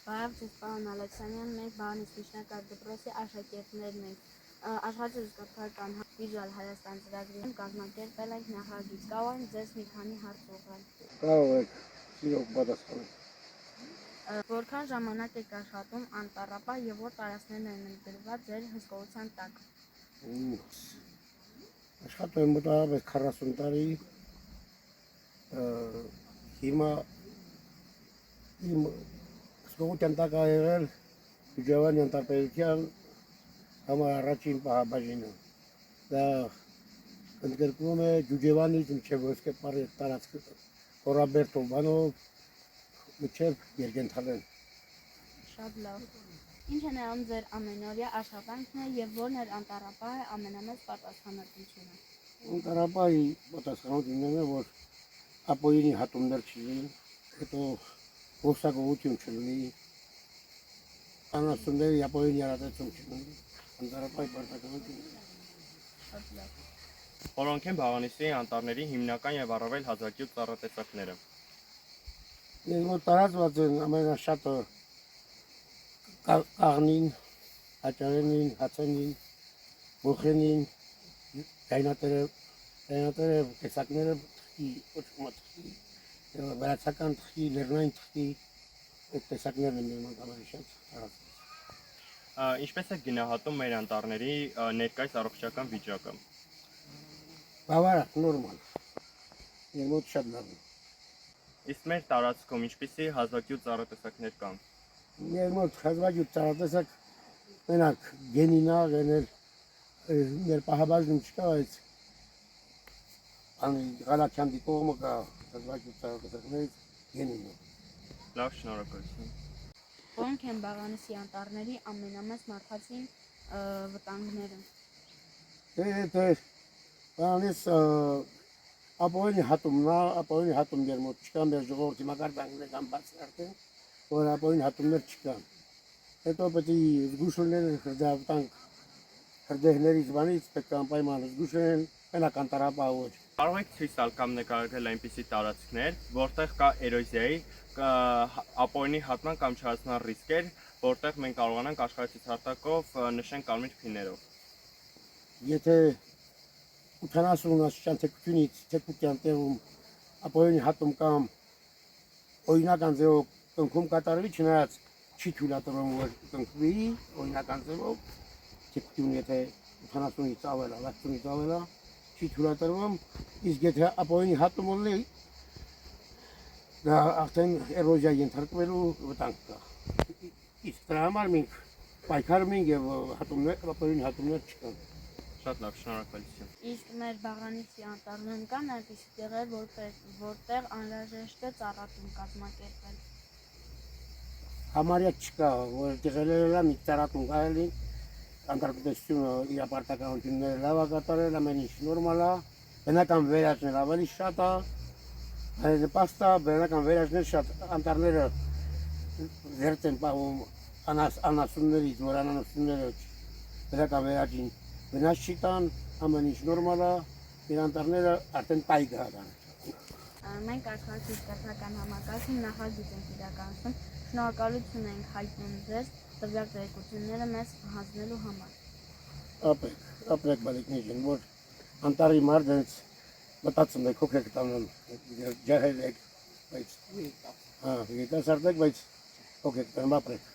Բարև պարոն Ալեքսանյան, մենք Բաղանից միջնակարգ դպրոցի աշակերտներն ենք։ Աշխատազգացական Visual Հայաստան ծրագրին կազմակերպել ենք նախագիծ։ Կարող ենք ձեզ մի քանի հարց ուղղել։ Կարող եք, իրոք պատասխանել։ Որքան ժամանակ եք աշխատում անտառապահ եւ որ տարածքներն են ընդգրկված ձեր հսկողության տակ։ Աշխատում եմ մոտավորապես 40 տարի։ Հիմա իմ հսկողության տակ ա եղել Ջավանի անտառապահության համար առաջին պահաբաժինը։ Դա ընդգրկվում է Ջուջևանից մինչև Ոսկեպարի տարածքը, Խորաբերդով, բանով մինչև Երգենթալեն։ Շատ լավ։ Ինչ է նայում ձեր ամենօրյա աշխատանքն է եւ որն էր անտառապահի ամենամեծ պատասխանատվությունը։ Անտառապահի պատասխանատվությունն է, որ ապօրինի հատումներ չլինի, հետո ոստակողություն չլինի, անասունների ապօրինի արատացում չլինի, անտառապահի պատասխանատվությունն է։ Շատ լավ։ Որոնք են Բաղանիսի անտառների հիմնական եւ առավել հազվագյուտ ծառատեսակները։ Ես որ տարածված են ամենաշատը կաղնին, հաճարենին, հացենին, բուխենին, գայնատերև տեսակները թխի, ոչմատխի, վրացական թխի, լեռնային թխի, այդ տեսակներն են մեր ամենի շատ տարածված։ Ինչպես եք գնահատում մեր անտառների ներկայիս առողջական վիճակը։ Բավարար, նորմալ, ես մոտ շատ լավ է։ Իսկ մեր տարածքում ինչպիսի հազվագյուտ ծառատեսակներ կան։ Ես մոտ հազվագյուտ ծառատեսակ մենակ գենինա, գեներ մեր պահաբաժնում չկա, այս Ղալաքյանդի կողմը կա հազվագյուտ ծառատեսակներից գենինա։ Լավ, շնորհակալություն։ Որոնք են Բաղանիսի անտառների ամենամեծ մարդացին վտանգները։ Բանից ապօրինի հատումն է, ապօրինի հատումներ մոտ չկա, մեր ժողովրդի մակարդակները կան բաց արդեն, որ ապօրինի հատումներ չկան։ Հետո պետք է զգուշներ հրդեհվտանգ հրդեհներից բանից պետք է անպայման զգուշ են, մենակ անտառապահ ոչ։ Կարող եք ցույց տալ կամ նկարագրել այնպիսի տարածքներ, որտեղ կա էրոզիայի, ապօրինի հատման կամ չհասնան ռիսկեր, որտեղ մենք կարողանանք աշխարհացիցարտակով նշենք կարմիր փիներով։ Եթե 80 աստիճան թեքության տեղում ապօրինի հատում կամ օրինական ձևով կնքում կատարվի, չնայած չի թույլատրվում, որ կնքվի օրինական ձևով, թեքություն եթե 80-ից ավել է, 60-ից ավել է, չի թույլատրվում, իսկ եթե ապօրինի հատում ունի, դա արդեն էրոզիա ենթարկվելու վտանգ կա։ Իսկ դրա համար մենք պայքարում ենք եւ ապօրինի հատումներ չկան։ Շատ լավ, շնորհակալություն։ Իսկ մեր Բաղանիսի անտառներում կան այնպիսի տեղեր, որտեղ անհրաժեշտ է ծառատում կազմակերպել։ Համարյա չկա, որ տեղերելա մի ծառատում կարելի, անտառտնտեսությունը իր ապարտականությունները լավ է կատարել, ամեն ինչ նորմալ է, բնական վերածներ ավելի շատ է, նպաստ է, բնական վերածներ շատ, անտառները զերծ են պահում անասուններից, որ անասունները բնական վերածին վնաս չի տան, ամեն ինչ նորմալ է, իր անտառները արդեն պայք է։ Մենք աշխարհացիցարտական համակարգում նախագիծ ենք իրականացնում, շնորհակալություն ենք հայտնում ձեզ տվյալ տեղեկությունները մեզ հանձնելու համար։ Ապրեք բալիկներ, որ անտառի մարդենց մտածում եք, հոգ եք տանում, ջահել եք, բայց երիտասարդ եք, բայց հոգ եք տանում, ապրեք։